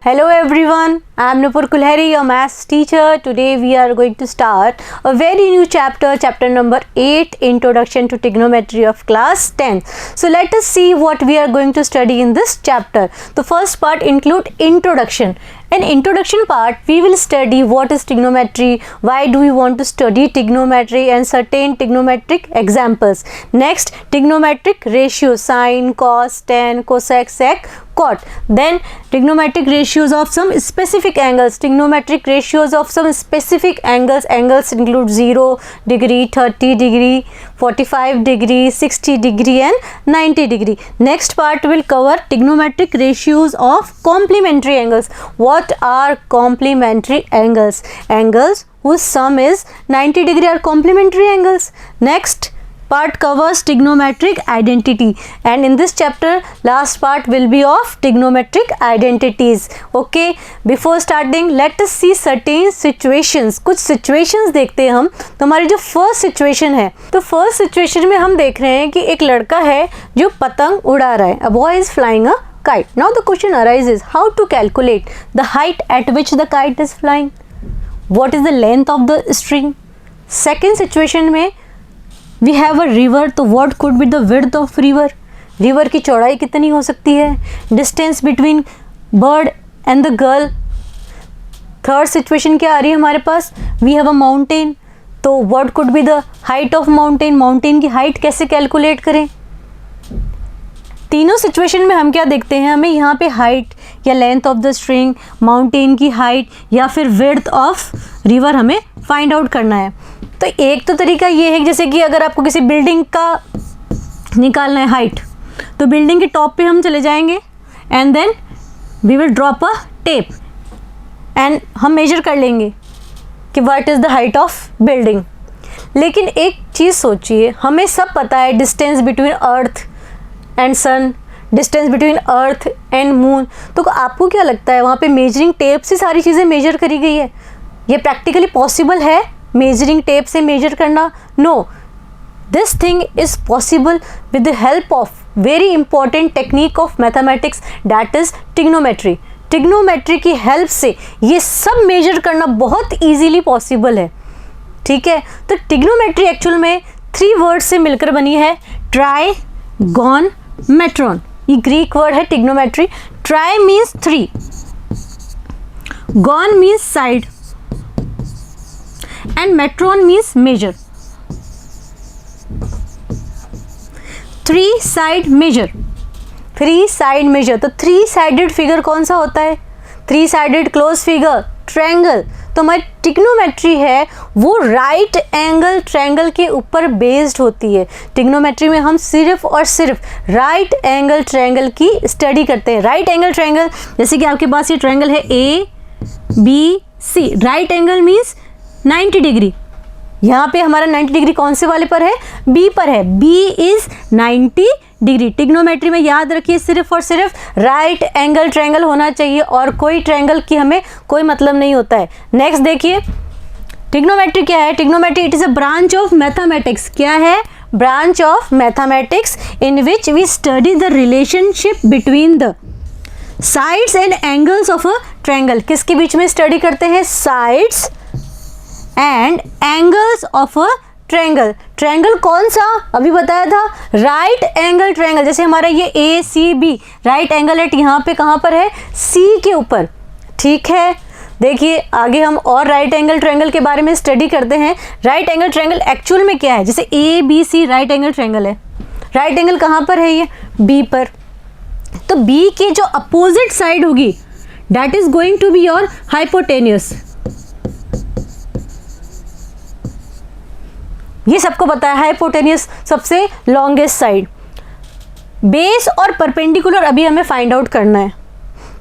Hello everyone, I am Nupur Kulhari, your maths teacher. Today we are going to start a very new chapter, chapter number 8, Introduction to Trigonometry of class 10. So let us see what we are going to study in this chapter. The first part include introduction. In introduction part, we will study what is trigonometry, why do we want to study trigonometry and certain trigonometric examples. Next, trigonometric ratios, sine, cos, tan, cosec, sec, cot. Then trigonometric ratios of some specific angles. Trigonometric ratios of some specific angles. Angles include 0 degree, 30 degree, 45 degree, 60 degree and 90 degree. Next part will cover trigonometric ratios of complementary angles. What are complementary angles? Angles whose sum is 90 degree are complementary angles. Next part covers trigonometric identity, and in this chapter last part will be of trigonometric identities. Okay, before starting let us see certain situations. कुछ situations देखते हैं हम. तो हमारी जो first situation है, तो first situation में हम देख रहे हैं कि एक लड़का है जो पतंग उड़ा रहा है. A boy is flying a kite. Now the question arises, how to calculate the height at which the kite is flying? What is the length of the string? Second situation में we have a river, तो what could be the width of river? River की चौड़ाई कितनी हो सकती है? Distance between bird and the girl. Third situation क्या आ रही है हमारे पास? We have a mountain, तो what could be the height of mountain? Mountain की height कैसे calculate करें? तीनों सिचुएशन में हम क्या देखते हैं, हमें यहाँ पे हाइट या length of the string, mountain की हाइट या फिर विड्थ ऑफ रिवर हमें फाइंड आउट करना है. तो एक तो तरीका ये है कि जैसे कि अगर आपको किसी बिल्डिंग का निकालना है हाइट, तो बिल्डिंग के टॉप पे हम चले जाएंगे and then we will drop a tape and हम मेजर कर लेंगे कि what is the height of building. लेकिन एक चीज़ सोचिए, हमें सब पता है distance between earth and sun, distance between earth and moon. तो आपको क्या लगता है वहाँ पे मेजरिंग टेप से सारी चीज़ें मेजर करी गई है? ये प्रैक्टिकली पॉसिबल है मेजरिंग टेप से मेजर करना? No, this thing is possible with the help of very important technique of mathematics, that is trigonometry. Trigonometry की हेल्प से ये सब मेजर करना बहुत ईजीली पॉसिबल है. ठीक है, तो ट्रिग्नोमेट्री एक्चुअल में 3 वर्ड से मिलकर बनी है. Tri, gon, metron. ये ग्रीक वर्ड है trigonometry. Tri means 3, gon means side and metron means measure. 3 side measure, 3 side measure. तो 3 साइडेड फिगर कौन सा होता है? 3 साइडेड क्लोज फिगर ट्रायंगल. तो हमारी ट्रिग्नोमेट्री है वो राइट एंगल ट्रायंगल के ऊपर बेस्ड होती है. ट्रिग्नोमेट्री में हम सिर्फ और सिर्फ राइट एंगल ट्रायंगल की स्टडी करते हैं. राइट एंगल ट्रायंगल, जैसे कि आपके पास ये ट्रायंगल है A B C. Right angle means 90 degree. यहाँ पे हमारा 90 डिग्री कौन से वाले पर है? बी पर है. B is 90 degree. ट्रिग्नोमेट्री में याद रखिए सिर्फ और सिर्फ राइट एंगल ट्रायंगल होना चाहिए और कोई ट्रायंगल की हमें कोई मतलब नहीं होता है. नेक्स्ट देखिए, ट्रिग्नोमेट्री क्या है? Trigonometry it is a branch of mathematics. क्या है? Branch of mathematics in which we study the relationship between the sides and angles of a triangle. किसके बीच में स्टडी करते हैं? Sides and angles of a triangle. Triangle कौन सा? अभी बताया था राइट एंगल ट्रायंगल. जैसे हमारा ये A C B right angle at यहाँ पे कहाँ पर है? सी के ऊपर. ठीक है, देखिए आगे हम और राइट एंगल ट्रायंगल के बारे में स्टडी करते हैं. राइट एंगल ट्रायंगल एक्चुअल में क्या है? जैसे A B C right angle triangle है. राइट एंगल कहाँ पर है? ये बी पर. तो बी की जो अपोजिट साइड होगी that is going to be your hypotenuse. ये सबको पता है हाइपोटेन्यूस सबसे लॉन्गेस्ट साइड. बेस और परपेंडिकुलर अभी हमें फाइंड आउट करना है.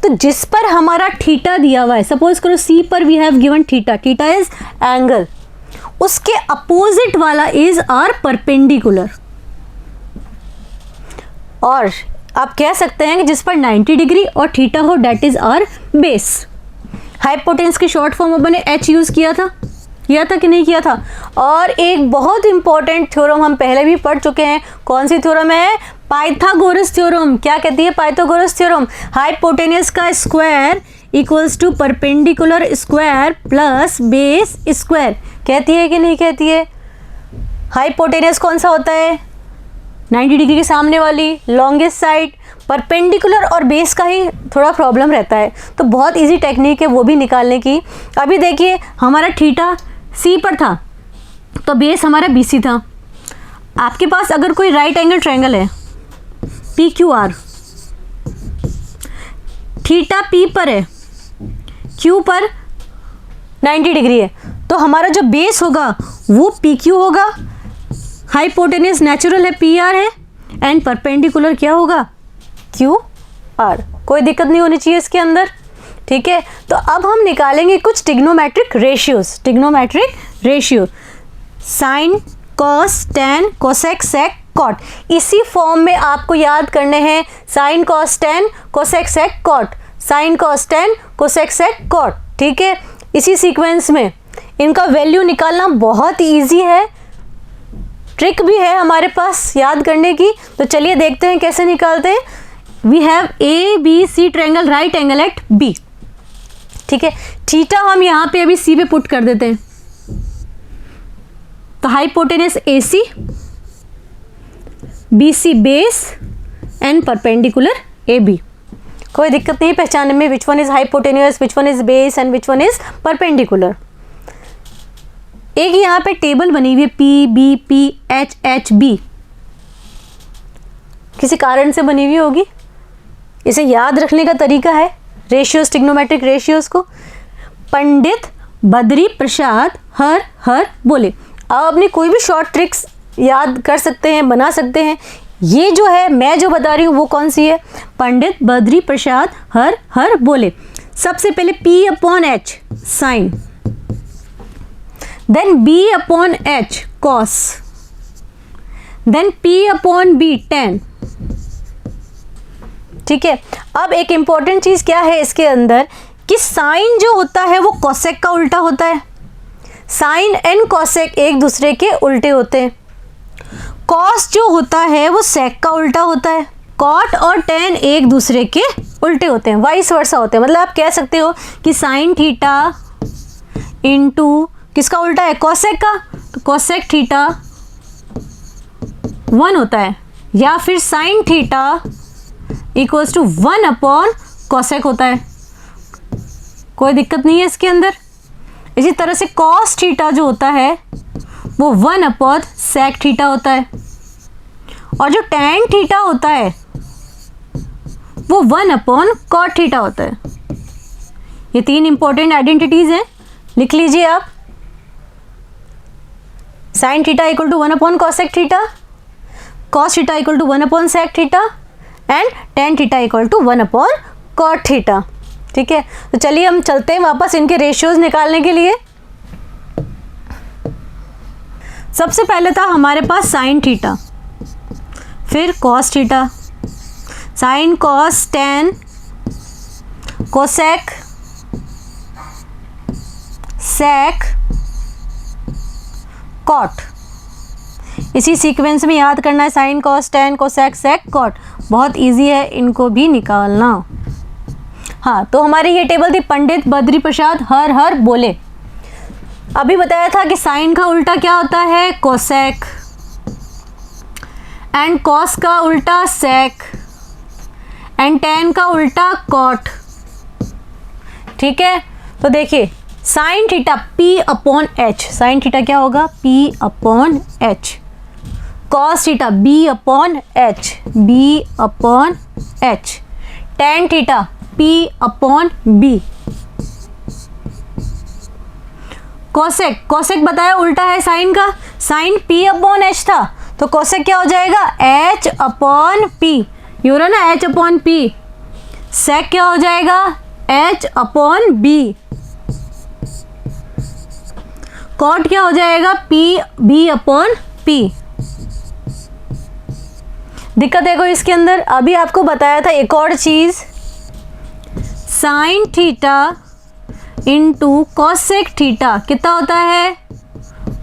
तो जिस पर हमारा थीटा दिया हुआ है, सपोज करो सी पर we have given theta. Theta is angle. उसके अपोजिट वाला इज आर परपेंडिकुलर. और आप कह सकते हैं कि जिस पर 90 डिग्री और थीटा हो that is our base. Hypotenuse की शॉर्ट फॉर्म अपन ने एच यूज किया था कि नहीं किया था? और एक बहुत इंपॉर्टेंट थ्योरम हम पहले भी पढ़ चुके हैं. कौन सी थ्योरम है? Pythagoras theorem. क्या कहती है पाइथागोरस थ्योरम? हाइपोटेन्यूस का square equals to perpendicular square plus base square. कहती है कि नहीं कहती है? हाइपोटेनस कौन सा होता है? 90 डिग्री के सामने वाली लॉन्गेस्ट साइड। परपेंडिकुलर और बेस का ही थोड़ा प्रॉब्लम रहता है, तो बहुत इजी टेक्निक है वो भी निकालने की। अभी देखिए हमारा थीटा सी पर था तो बेस हमारा BC था। आपके पास अगर कोई राइट एंगल ट्रायंगल है PQR, थीटा P पर है, Q पर 90 डिग्री है, तो हमारा जो बेस होगा वो PQ होगा, हाइपोटेनस नेचुरल है PR है, एंड परपेंडिकुलर क्या होगा? QR। कोई दिक्कत नहीं होनी चाहिए इसके अंदर, ठीक है। तो अब हम निकालेंगे कुछ trigonometric ratios. Trigonometric ratio sine, cos, tan, cosec, sec, cot. इसी फॉर्म में आपको याद करने हैं sine, cos, tan, cosec, sec, cot, sine, cos, tan, cosec, sec, cot, ठीक है। इसी सीक्वेंस में इनका वैल्यू निकालना बहुत ईजी है, ट्रिक भी है हमारे पास याद करने की। तो चलिए देखते हैं कैसे निकालते हैं। We have ABC triangle right angle at B, ठीक है। थीटा हम यहाँ पे अभी C पे पुट कर देते हैं, तो hypotenuse AC, BC base and perpendicular AB। कोई दिक्कत नहीं पहचानने में, which one is hypotenuse, which one is base and which one is perpendicular. एक यहाँ पे टेबल बनी हुई है PBPHHB, किसी कारण से बनी हुई होगी। इसे याद रखने का तरीका है रेशियोज, ट्रिग्नोमेट्रिक रेशियोज को। पंडित बद्री प्रसाद हर हर बोले। आप अपनी कोई भी शॉर्ट ट्रिक्स याद कर सकते हैं, बना सकते हैं। ये जो है मैं जो बता रही हूँ वो कौन सी है? पंडित बद्री प्रसाद हर हर बोले। सबसे पहले P/H sine, then B/H cos, then P/B tan, ठीक है। अब एक इंपॉर्टेंट चीज क्या है इसके अंदर कि साइन जो होता है वो कोसेक का उल्टा होता है। साइन एंड कोसेक एक दूसरे के उल्टे होते हैं। कॉस जो होता है वो सेक का उल्टा होता है। कॉट और टैन एक दूसरे के उल्टे होते हैं, वाइस वर्सा होते हैं। मतलब आप कह सकते हो कि साइन थीटा इंटू किसका उल्टा है? कोसेक का, तो कोसेक थीटा 1 होता है, या फिर sine theta equals to 1 cosec होता है। कोई दिक्कत नहीं है इसके अंदर। इसी तरह से कॉस थीटा जो होता है वो 1 सेक थीटा होता है, और जो टैन थीटा होता है वो 1 कॉट थीटा होता है। ये 3 इंपॉर्टेंट आइडेंटिटीज हैं, लिख लीजिए आप। Sine theta equal to 1 cosec theta, cos theta equal to 1 sec theta, and tan theta equal to 1 cot theta, ठीक है। तो चलिए हम चलते हैं वापस इनके रेशियोज निकालने के लिए। सबसे पहले था हमारे पास साइन थीटा, फिर cos theta, sine cos tan cosec sec cot. इसी सीक्वेंस में याद करना है sine cos tan cosec sec cot. बहुत इजी है इनको भी निकालना। हाँ, तो हमारी ये टेबल थी पंडित बद्री प्रसाद हर हर बोले। अभी बताया था कि साइन का उल्टा क्या होता है? कोसेक, एंड कॉस का उल्टा सेक, एंड टैन का उल्टा कॉट, ठीक है। तो देखिए sign theta P/H, sine theta क्या होगा? P/H, cos theta B/H, B/H, tan theta P/B, cosec, cosec बताया उल्टा है साइन का, साइन P/H था, तो कोसेक क्या हो जाएगा? H/P, ये हो रहा ना H/P। सेक क्या हो जाएगा? H/B। कॉट क्या हो जाएगा? B/P। दिक्कत है कोई इसके अंदर? अभी आपको बताया था एक और चीज, sine theta into cosec theta कितना होता है?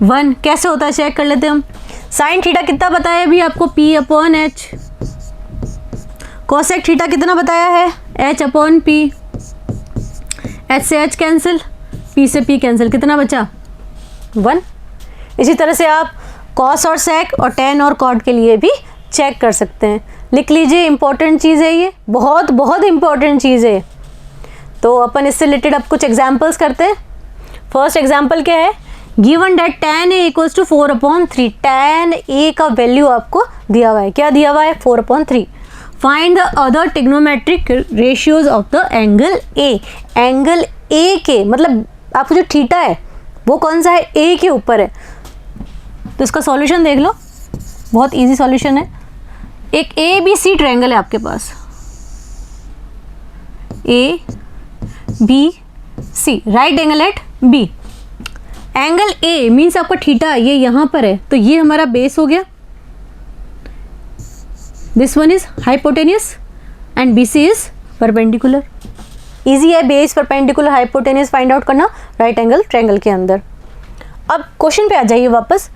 1। कैसे होता है चेक कर लेते हैं हम। साइन थीटा कितना बताया अभी आपको? P/H। कॉसेक थीटा कितना बताया है? H/P। H से H कैंसिल, P से P कैंसिल, कितना बचा 1। इसी तरह से आप कॉस और सेक और टेन और कॉट के लिए भी चेक कर सकते हैं। लिख लीजिए, इंपॉर्टेंट चीज़ है ये, बहुत बहुत इंपॉर्टेंट चीज़ है। तो अपन इससे रिलेटेड अब कुछ एग्जाम्पल्स करते हैं। फर्स्ट एग्जाम्पल क्या है, given that tan a equals to 4/3। tan a का वैल्यू आपको दिया हुआ है, क्या दिया हुआ है 4/3। Find the other trigonometric ratios of the angle a। Angle a के मतलब आपको जो थीटा है वो कौन सा है, a के ऊपर है। तो इसका सॉल्यूशन देख लो, बहुत इजी सॉल्यूशन है। एक ABC ट्रायंगल है आपके पास, ABC, right angle at B। Angle A means आपका थीटा ये यहाँ पर है, तो ये हमारा बेस हो गया। This one is hypotenuse and BC is perpendicular. Easy है base, perpendicular, hypotenuse find out करना राइट एंगल ट्रायंगल के अंदर। अब क्वेश्चन पे आ जाइए वापस।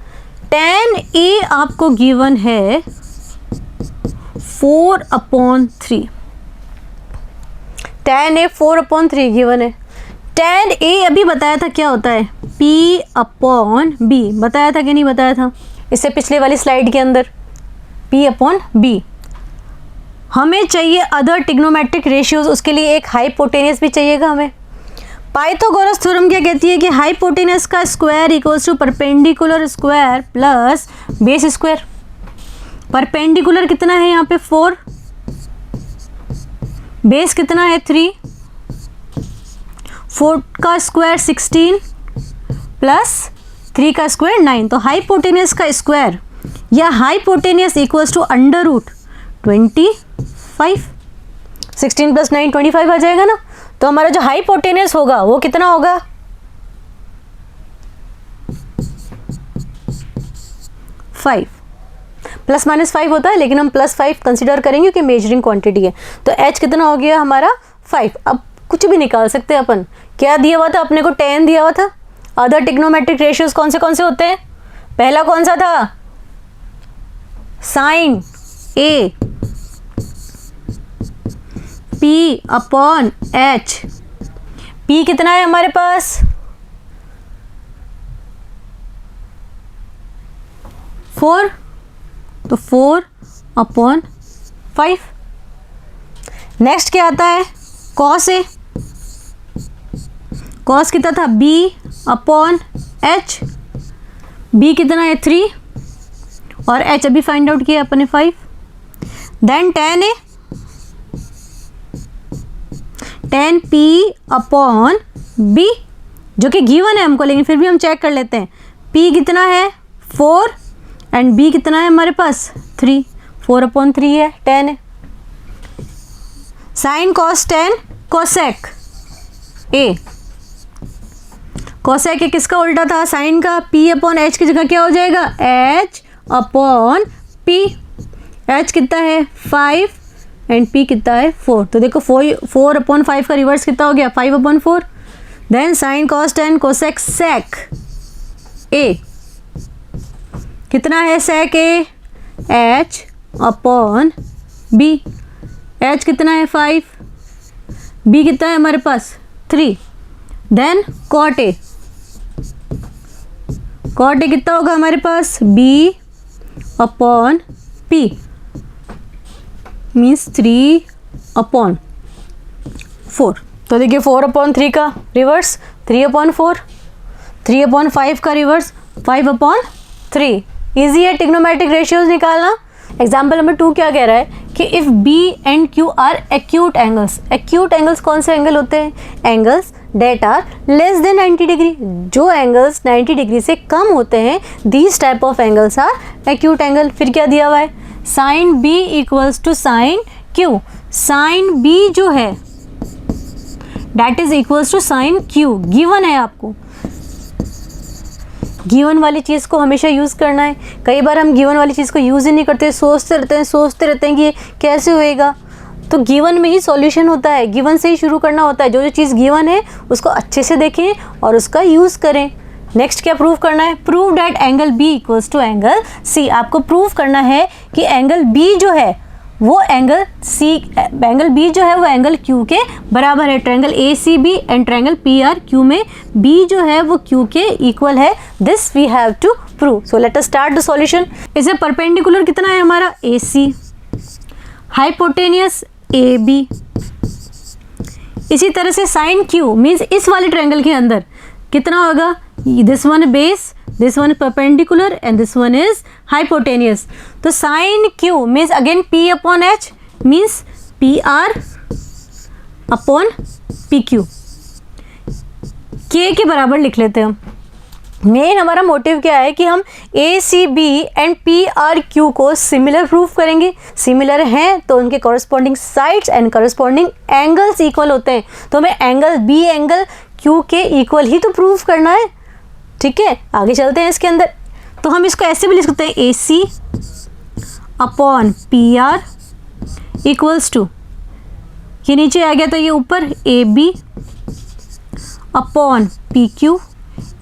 tan A आपको गिवन है 4/3। tan A 4/3 गिवन है। tan A अभी बताया था क्या होता है, P/B, बताया था कि नहीं बताया था इससे पिछले वाली स्लाइड के अंदर, P/B। हमें चाहिए अदर ट्रिग्नोमेट्रिक रेशियोज, उसके लिए एक हाइपोटेनियस भी चाहिएगा हमें। पाइथागोरस थ्योरम क्या कहती है कि हाइपोटेनस का square equals to perpendicular square plus base square. Perpendicular कितना है यहाँ पे 4, बेस कितना है 3, 4 का स्क्वायर 16 प्लस 3 का स्क्वायर 9। तो हाइपोटेनस का स्क्वायर या hypotenuse equals to under root 25। 16 plus 9 25 आ जाएगा ना। तो हमारा जो हाइपोटेनस होगा वो कितना होगा 5। प्लस माइनस 5 होता है, लेकिन हम +5 कंसिडर करेंगे क्योंकि मेजरिंग क्वांटिटी है। तो h कितना हो गया हमारा 5। अब कुछ भी निकाल सकते हैं अपन। क्या दिया हुआ था अपने को, tan दिया हुआ था। अदर ट्रिग्नोमेट्रिक रेशियोज कौन से होते हैं, पहला कौन सा था sin A P/H। P कितना है हमारे पास 4, तो 4/5। नेक्स्ट क्या आता है cos A। cos कितना था B/H। B कितना है 3 और H अभी फाइंड आउट किया अपने 5। Then tan A, tan P/B जो कि गिवन है हमको, लेकिन फिर भी हम चेक कर लेते हैं। P कितना है 4 एंड B कितना है हमारे पास 3, 4/3 है tan है। Sine cos tan cosec A। cosec A किसका उल्टा था, साइन का। P/H की जगह क्या हो जाएगा H/P। H कितना है 5 एंड P कितना है 4। तो देखो 4/5 का रिवर्स कितना हो गया 5/4। Then sine cos tan cosec sec A कितना है sec A H/B। H कितना है 5, B कितना है हमारे पास 3। देन cot A कितना होगा हमारे पास B/P मीन्स 3/4। तो देखिए 4/3 का रिवर्स 3/4, 3/5 का रिवर्स 5/3। इजी है ट्रिग्नोमेट्रिक रेशियोज निकालना। एग्जाम्पल नंबर 2 क्या कह रहा है कि if B and Q are acute angles. Acute angles कौन से एंगल होते हैं, angles that are less than 90 degree. जो एंगल्स 90 डिग्री से कम होते हैं, these type of angles are acute angle. फिर क्या दिया हुआ है sine B equals to sine Q। Sine B जो है date is equals to sine Q, given है आपको। गिवन वाली चीज़ को हमेशा यूज़ करना है। कई बार हम गिवन वाली चीज़ को यूज़ ही नहीं करते, सोचते रहते हैं कि ये कैसे होएगा। तो गिवन में ही सॉल्यूशन होता है, गिवन से ही शुरू करना होता है। जो चीज़ गिवन है उसको अच्छे से देखें और उसका यूज़ करें। नेक्स्ट क्या प्रूव करना है, prove that angle B equals to angle C। आपको प्रूव करना है कि एंगल B जो है वो एंगल बी जो है वो एंगल क्यू के बराबर है। Triangle ACB and triangle PRQ में बी जो है वो क्यू के इक्वल है। This we have to prove. So let us start the solution. इसे परपेंडिकुलर कितना है हमारा AC, हाइपोटेनियस AB। इसी तरह से साइन Q मीन्स इस वाले ट्रायंगल के अंदर कितना होगा, this one base, this one is perpendicular and this one is hypotenuse. तो sin Q means again P upon H means PR upon PQ, K के बराबर लिख लेते हैं हम। मेन हमारा मोटिव क्या है कि हम ACB एंड PRQ को सिमिलर प्रूव करेंगे। सिमिलर हैं तो उनके corresponding sides and corresponding angles equal होते हैं, तो हमें एंगल B एंगल Q के इक्वल ही तो प्रूव करना है। ठीक है, आगे चलते हैं इसके अंदर। तो हम इसको ऐसे भी लिख सकते हैं AC upon PR equals to, ये नीचे आ गया तो ये ऊपर AB upon PQ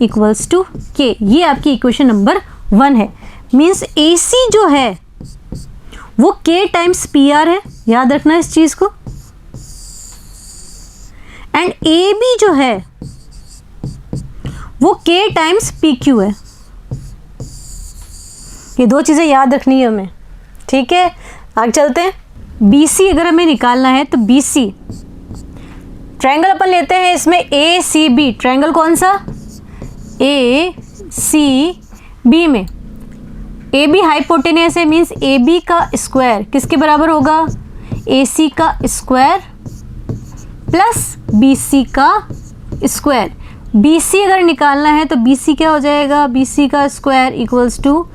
equals to K। ये आपकी इक्वेशन नंबर 1 है। मीन्स AC जो है वो K टाइम्स PR है, याद रखना इस चीज़ को, एंड AB जो है वो K टाइम्स PQ है। ये दो चीज़ें याद रखनी है हमें। ठीक है, आगे चलते हैं। BC अगर हमें निकालना है तो BC ट्रायंगल अपन लेते हैं इसमें ACB। ट्रायंगल कौन सा, ACB में AB हाइपोटेनियस है, मीन्स AB का स्क्वायर किसके बराबर होगा, AC का स्क्वायर प्लस BC का स्क्वायर। BC अगर निकालना है तो BC क्या हो जाएगा, BC का स्क्वायर इक्वल्स टू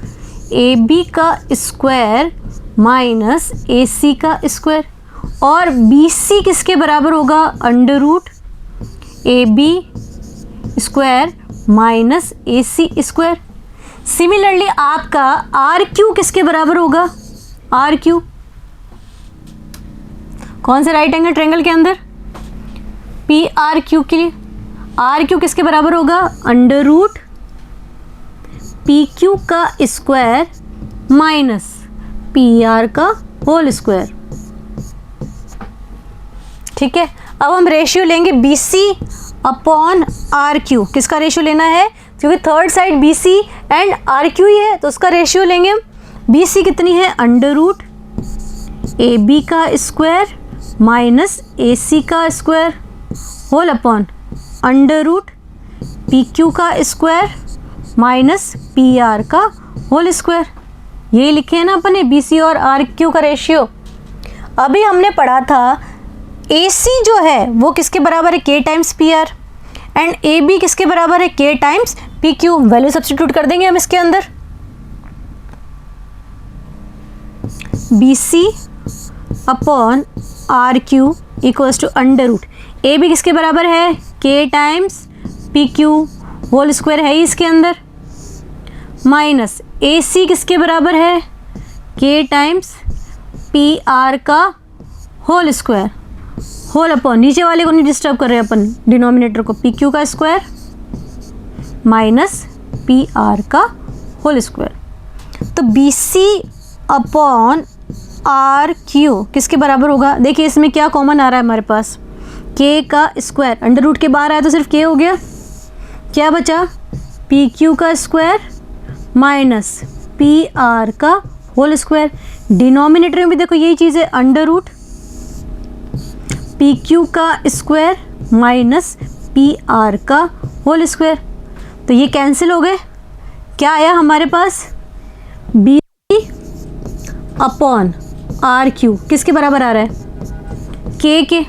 AB का स्क्वायर माइनस AC का स्क्वायर, और BC किसके बराबर होगा, under root AB square minus AC square. Similarly आपका RQ किसके बराबर होगा, RQ कौन से राइट एंगल ट्रायंगल के अंदर, PRQ के लिए RQ किसके बराबर होगा, अंडर रूट PQ का स्क्वायर माइनस PR का होल स्क्वायर। ठीक है, अब हम रेशियो लेंगे BC अपॉन RQ। किसका रेशियो लेना है, क्योंकि third side BC and RQ ही है तो उसका रेशियो लेंगे हम। BC कितनी है, अंडर रूट AB का स्क्वायर माइनस AC का square whole upon under root PQ का स्क्वायर माइनस PR का होल स्क्वायर। ये लिखे हैं ना अपन ने BC और RQ का रेशियो। अभी हमने पढ़ा था AC जो है वो किसके बराबर है, K times PR, and AB किसके बराबर है, K times PQ। Value substitute कर देंगे हम इसके अंदर। BC upon RQ equals to under root AB किसके बराबर है, K times PQ whole square है इसके अंदर, माइनस AC किसके बराबर है, K टाइम्स PR का होल स्क्वायर होल अपॉन, नीचे वाले को नहीं डिस्टर्ब कर रहे हैं अपन, डिनोमिनेटर को, PQ का स्क्वायर माइनस PR का होल स्क्वायर। तो BC अपॉन RQ किसके बराबर होगा, देखिए इसमें क्या कॉमन आ रहा है हमारे पास, K का स्क्वायर, अंडर रूट के बाहर आया तो सिर्फ K हो गया, क्या बचा, PQ का स्क्वायर माइनस PR का होल स्क्वायर। डिनोमिनेटर में भी देखो यही चीज़ है, अंडर रूट PQ का स्क्वायर माइनस PR का होल स्क्वायर। तो ये कैंसिल हो गए, क्या आया हमारे पास, BC अपॉन RQ किसके बराबर आ रहा है, K के।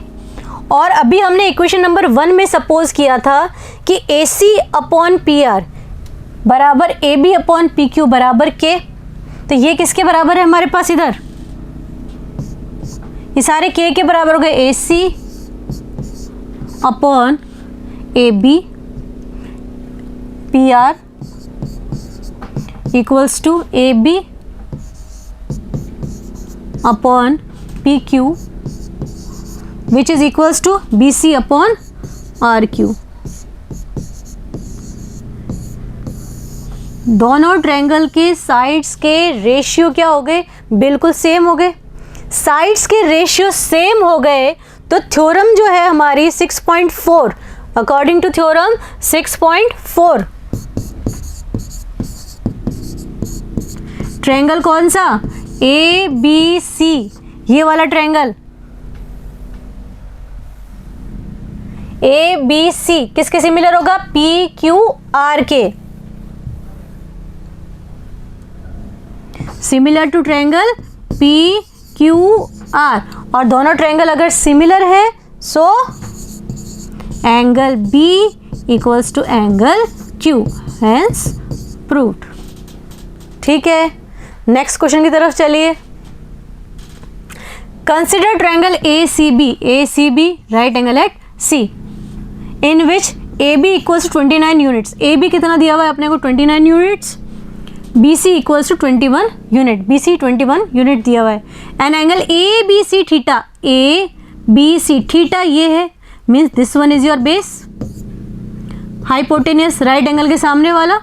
और अभी हमने इक्वेशन नंबर 1 में सपोज किया था कि AC अपॉन PR बराबर AB अपॉन PQ बराबर K। तो ये किसके बराबर है हमारे पास, इधर ये सारे K के बराबर हो गए, AC upon AB PR equals to AB upon PQ which is equals to BC upon RQ। दोनों ट्रायंगल के साइड्स के रेशियो क्या हो गए, बिल्कुल सेम हो गए। साइड्स के रेशियो सेम हो गए तो थ्योरम जो है हमारी 6.4, अकॉर्डिंग टू थ्योरम 6.4, ट्रायंगल कौन सा, ABC, ये वाला ट्रायंगल ABC किसके सिमिलर होगा, PQR के, सिमिलर टू ट्रायंगल PQR, और दोनों ट्रायंगल अगर सिमिलर है so angle B equals to angle Q, hence proved. ठीक है, नेक्स्ट क्वेश्चन की तरफ चलिए। Consider triangle ACB right angle at C in which AB equals to 29 units. AB कितना दिया हुआ है अपने को, 29 units, BC equals to 21 unit, BC 21 unit दिया हुआ है, and angle ABC theta, ABC theta ये है, means this one is your base, hypotenuse right angle के सामने वाला,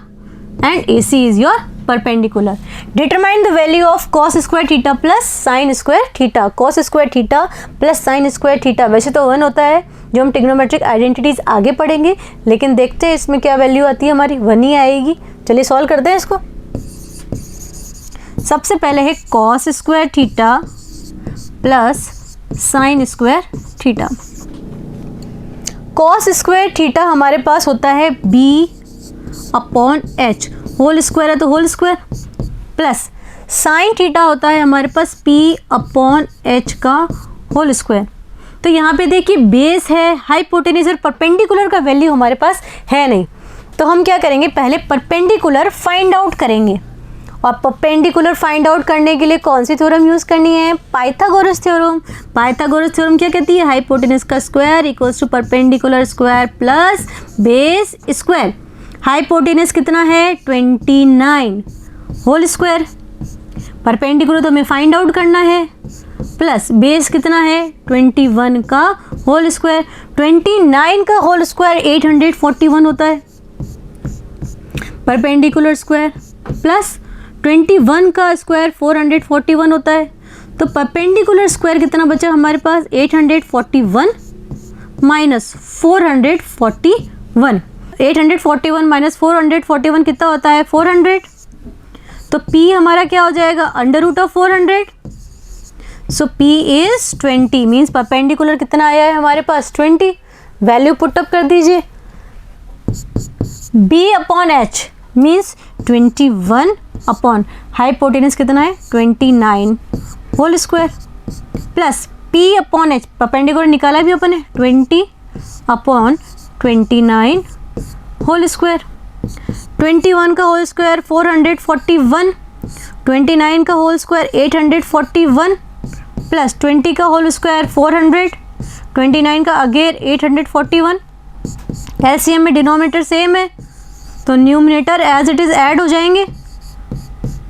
and AC is your perpendicular. Determine the value of cos square theta plus sine square theta. Cos square theta plus sine square theta वैसे तो 1 होता है, जो हम trigonometric identities आगे पढ़ेंगे, लेकिन देखते हैं इसमें क्या वैल्यू आती है, हमारी 1 ही आएगी। चलिए सॉल्व करते हैं इसको। सबसे पहले है cos square theta plus sine square theta. Cos square theta हमारे पास होता है B/H, होल स्क्वायर है तो whole square, plus sine theta होता है हमारे पास P/H का होल स्क्वायर। तो यहाँ पे देखिए बेस है, हाइपोटेन्यूज और परपेंडिकुलर का वैल्यू हमारे पास है नहीं, तो हम क्या करेंगे, पहले परपेंडिकुलर फाइंड आउट करेंगे, और परपेंडिकुलर फाइंड आउट करने के लिए कौन सी थ्योरम यूज़ करनी है, पाइथागोरस थ्योरम। पाइथागोरस थ्योरम क्या कहती है, हाइपोटेन्यूज का square equals to perpendicular square plus base square. Hypotenuse कितना है 29 होल स्क्वायर, परपेंडिकुलर तो हमें फाइंड आउट करना है, प्लस बेस कितना है 21 का होल स्क्वायर। 29 का होल स्क्वायर 841 होता है, परपेंडिकुलर स्क्वायर प्लस 21 का स्क्वायर 441 होता है, तो परपेंडिकुलर स्क्वायर कितना बचा हमारे पास 841 माइनस 441, 841 माइनस 441 कितना होता है 400, तो P हमारा क्या हो जाएगा under root of 400, so P is 20, means perpendicular कितना आया है हमारे पास 20। वैल्यू पुटअप कर दीजिए, B/H मीन्स 21 अपॉन हाइपोटेन्यूज कितना है 29 whole square, plus P/H perpendicular निकाला भी अपन ने 20/29 होल स्क्वायर। 21 का होल स्क्वायर 441, 29 का होल स्क्वायर 841, प्लस 20 का होल स्क्वायर 400, 29 का अगेन 841। एलसीएम में डिनोमिनेटर सेम है तो numerator as it is add हो जाएंगे,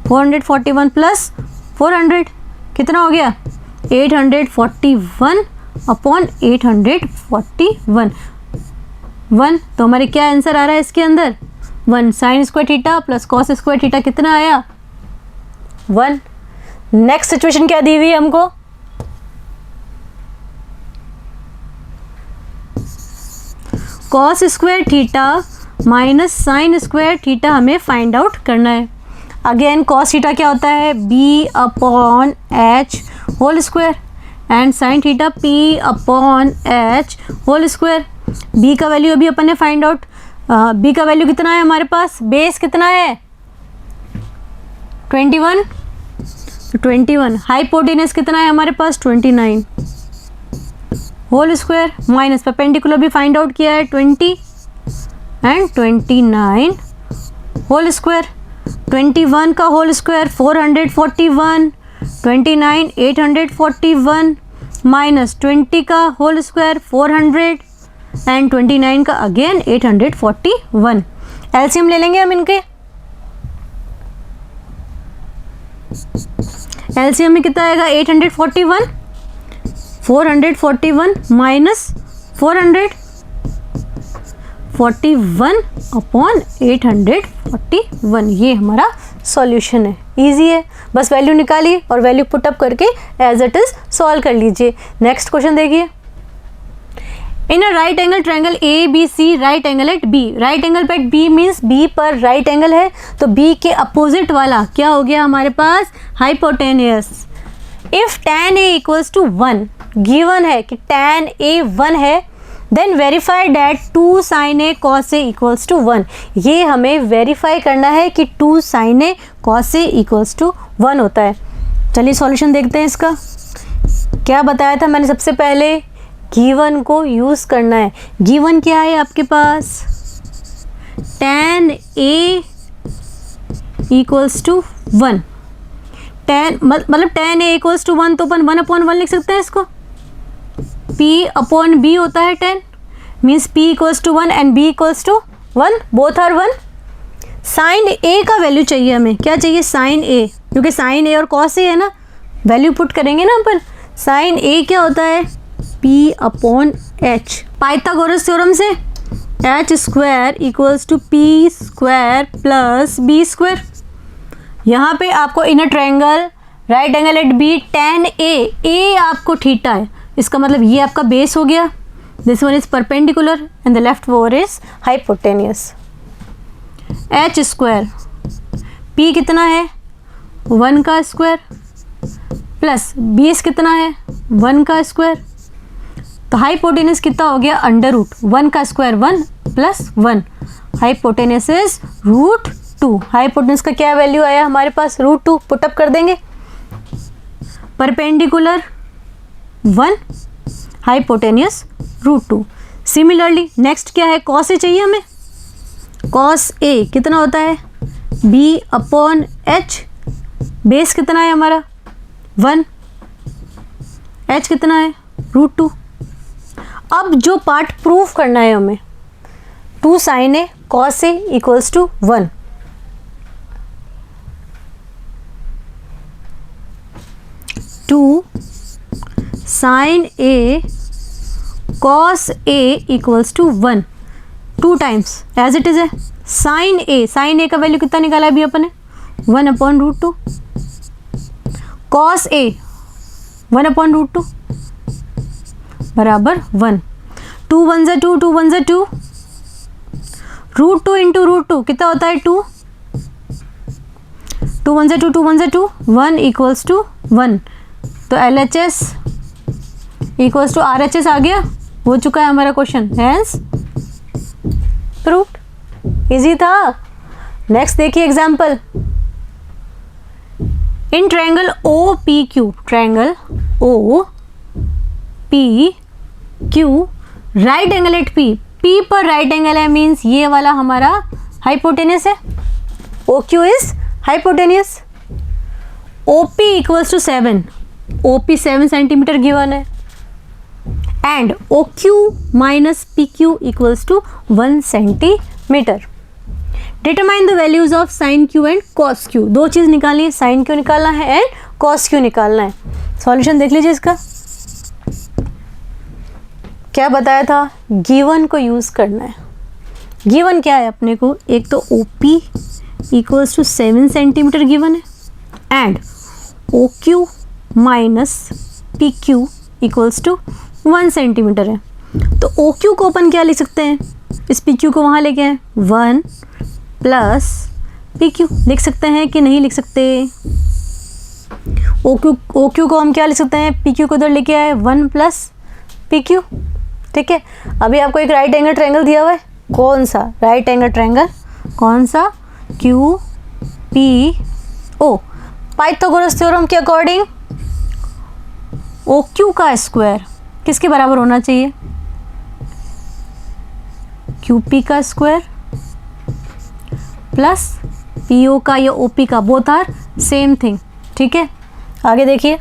441 प्लस 400 कितना हो गया 841 अपॉन 841 1, तो हमारे क्या आंसर आ रहा है इसके अंदर 1। Sign square theta plus cos square theta कितना आया 1। नेक्स्ट सिचुएशन क्या दी हुई है हमको, cos square theta minus sine square theta हमें फाइंड आउट करना है। अगेन कॉस थीटा क्या होता है B/H whole square and sine theta P/H whole square. B का वैल्यू अभी अपन ने फाइंड आउट, बी का वैल्यू कितना है हमारे पास, बेस कितना है 21, हाइपोटेन्यूज कितना है हमारे पास 29 होल स्क्वायर, माइनस परपेंडिकुलर भी फाइंड आउट किया है 20 एंड 29 होल स्क्वायर। 21 का होल स्क्वायर 441, 29 841 माइनस 20 का होल स्क्वायर 400 एंड 29 का अगेन 841। एलसीएम ले लेंगे हम इनके, एलसीएम में कितना आएगा 841, 441 माइनस 441 अपॉन 841, ये हमारा सॉल्यूशन है, इजी है, बस वैल्यू निकालिए और वैल्यू पुट अप करके एज इट इज सॉल्व कर लीजिए। नेक्स्ट क्वेश्चन देखिए, in a right angle triangle A B C right angle at B, right angle at B means B पर राइट एंगल है, तो बी के अपोजिट वाला क्या हो गया हमारे पास, hypotenuse. If tan a equals to 1, given है कि tan a 1 है, then verify that 2 sin a cos a equals to 1, ये हमें वेरीफाई करना है कि 2 sin a cos a equals to 1 होता है। चलिए सॉल्यूशन देखते हैं इसका। क्या बताया था मैंने सबसे पहले, गिवन को यूज़ करना है। गिवन क्या है आपके पास, tan a इक्वल्स टू 1, मतलब tan a इक्वल्स टू 1 तो अपन 1/1 लिख सकते हैं इसको। p अपॉन b होता है 10, means p equals to 1 and b equals to 1, both are 1। Sine a का वैल्यू चाहिए हमें, क्या चाहिए, साइन a, क्योंकि साइन a और कॉस a है ना, वैल्यू पुट करेंगे ना अपन। साइन a क्या होता है, p upon h, Pythagoras theorem से h square equals to p square plus b square. यहाँ पे आपको in a triangle right angle at B tan a आपको थीटा है, इसका मतलब ये आपका बेस हो गया, this one is perpendicular and the left for is hypotenuse. h square, p कितना है 1 का स्क्वायर प्लस बेस कितना है 1 का स्क्वायर, तो हाइपोटेनियस कितना हो गया, अंडर रूट 1 का square 1 plus 1, hypotenuse is √2। Hypotenuse का क्या वैल्यू आया हमारे पास, √2, पुटअप कर देंगे। Perpendicular 1, hypotenuse √2। सिमिलरली नेक्स्ट क्या है, कॉस ए चाहिए हमें, कॉस ए कितना होता है, b अपॉन h, बेस कितना है हमारा 1, h कितना है √2। अब जो पार्ट प्रूफ करना है हमें, 2 sin a cos a equals to 1, two sine A cos A equals to 1, 2 times as it is है। साइन ए का वैल्यू कितना निकाला अभी अपन ने, 1/√2, कॉस ए 1/√2 बराबर 1, 2 1 ज़ा 2, 2 1 ज़ा 2, √2 इंटू √2 कितना होता है 2, 2 1 ज़ा 2, 2 1 ज़ा 2, 1 इक्वल्स टू 1, तो LHS इक्वल्स टू RHS आ गया, हो चुका है हमारा क्वेश्चन, हैंस प्रूव्ड। इजी था। नेक्स्ट देखिए example, in triangle OPQ, triangle OPQ right angle at P पर राइट एंगल है, मीन्स ये वाला हमारा हाइपोटेनियस है, OQ is hypotenuse. OP equals to 7, OP 7 centimetre given है, and OQ minus PQ equals to 1 centimetre. Determine the values of sine Q and cos Q, दो चीज़ निकालनी है, साइन Q निकालना है एंड कॉस Q निकालना है। Solution देख लीजिए इसका। क्या बताया था, गिवन को यूज़ करना है। गिवन क्या है अपने को, एक तो OP equals to 7 centimetre given है, and OQ minus PQ equals to 1 centimetre है। तो OQ को अपन क्या लिख सकते हैं, इस PQ को वहाँ लेके आए 1 प्लस PQ लिख सकते हैं कि नहीं लिख सकते। OQ को हम क्या लिख सकते हैं, PQ को उधर लेके आए 1 प्लस PQ, ठीक है। अभी आपको एक राइट एंगल ट्रायंगल दिया हुआ है, कौन सा राइट एंगल ट्रायंगल, कौन सा, QPO। पाइथागोरस थ्योरम के अकॉर्डिंग OQ का स्क्वायर किसके बराबर होना चाहिए, QP का स्क्वायर प्लस PO का या OP का, बोथ आर सेम थिंग, ठीक है। आगे देखिए,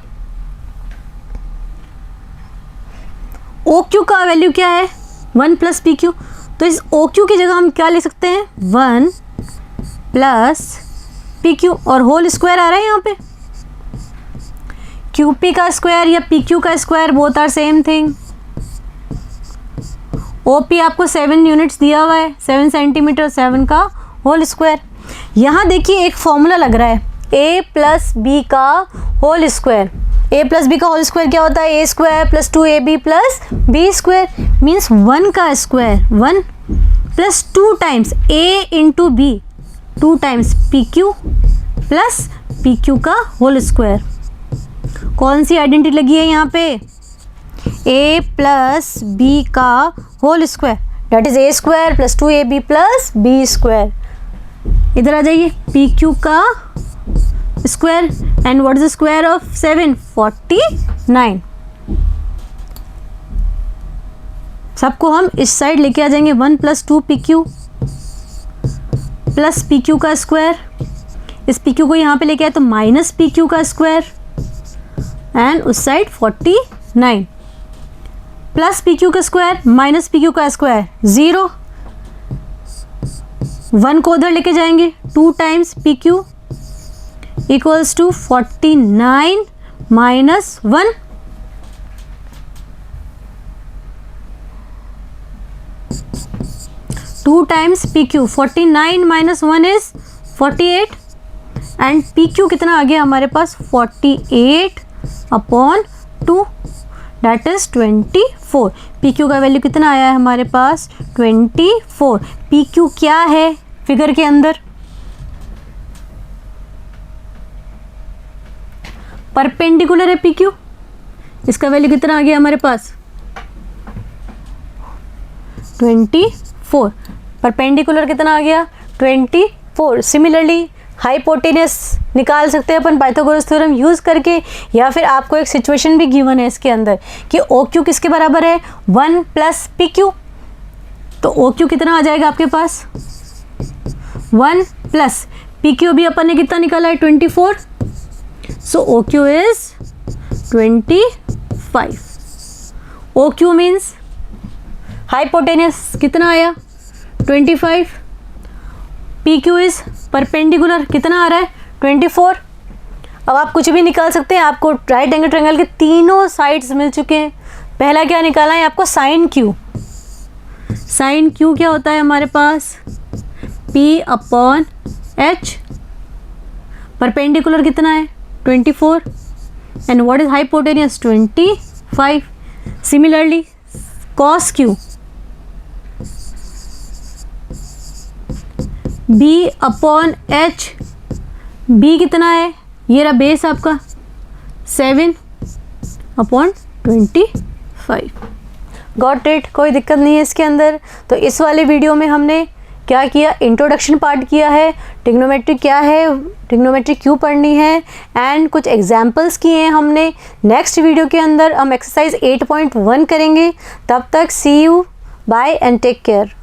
OQ का वैल्यू क्या है 1 प्लस PQ, तो इस OQ की जगह हम क्या ले सकते हैं 1 प्लस PQ और होल स्क्वायर आ रहा है यहाँ पे, QP का स्क्वायर या PQ का square, both are same thing. OP आपको 7 यूनिट्स दिया हुआ है, 7 सेंटीमीटर, 7 का होल स्क्वायर। यहाँ देखिए एक फॉर्मूला लग रहा है a प्लस बी का whole square. a plus B का होल स्क्वायर क्या होता है? A square plus 2ab plus B square means 1 का square 1 plus 2 times a into B 2 times P Q plus P Q का होल स्क्वायर। कौन सी identity लगी है यहाँ पे? a प्लस बी का whole square that is A square plus 2ab plus B square. इधर आ जाइए, पी क्यू का square and what is the square of 7? 49। सबको हम इस साइड लेके आ जाएंगे, 1 plus 2 P Q plus P Q का स्क्वायर। इस पी क्यू को यहाँ पे लेके आए तो माइनस पी क्यू का स्क्वायर एंड उस साइड 49 प्लस पी क्यू का स्क्वायर माइनस पी क्यू का स्क्वायर 0। 1 को उधर लेके जाएंगे, 2 times P Q equals to 49 minus 1। Two times P Q 49 minus 1 is 48 and P Q कितना आ गया हमारे पास? 48 upon 2 that is 24। P Q का वैल्यू कितना आया है हमारे पास? 24। पी क्यू क्या है फिगर के अंदर? परपेंडिकुलर है पी क्यू। इसका वैल्यू कितना आ गया हमारे पास? 24। परपेंडिकुलर कितना आ गया? 24। सिमिलरली हाइपोटेनस निकाल सकते हैं अपन पाइथागोरस थ्योरम यूज़ करके, या फिर आपको एक सिचुएशन भी गिवन है इसके अंदर कि ओ क्यू किसके बराबर है? 1 प्लस पी क्यू। तो ओ क्यू कितना आ जाएगा आपके पास? 1 प्लस पी क्यू भी अपन ने कितना निकाला है? 24। So O Q is 25। O Q means hypotenuse कितना आया? 25। पी क्यू इज परपेंडिकुलर कितना आ रहा है? 24। अब आप कुछ भी निकाल सकते हैं, आपको राइट एंगल ट्रायंगल के तीनों साइड्स मिल चुके हैं। पहला क्या निकाला है आपको? Sign Q. साइन क्यू क्या होता है हमारे पास? P upon H. परपेंडिकुलर कितना है? 24 and what is hypotenuse? 25। Similarly cos Q B upon H. B कितना है? ये रहा बेस आपका 7 अपॉन 25। Got it? कोई दिक्कत नहीं है इसके अंदर। तो इस वाले वीडियो में हमने क्या किया? इंट्रोडक्शन पार्ट किया है, ट्रिग्नोमेट्री क्या है, ट्रिग्नोमेट्री क्यों पढ़नी है, एंड कुछ एग्जाम्पल्स किए हैं हमने। नेक्स्ट वीडियो के अंदर हम एक्सरसाइज 8.1 करेंगे। तब तक see you, bye and take care.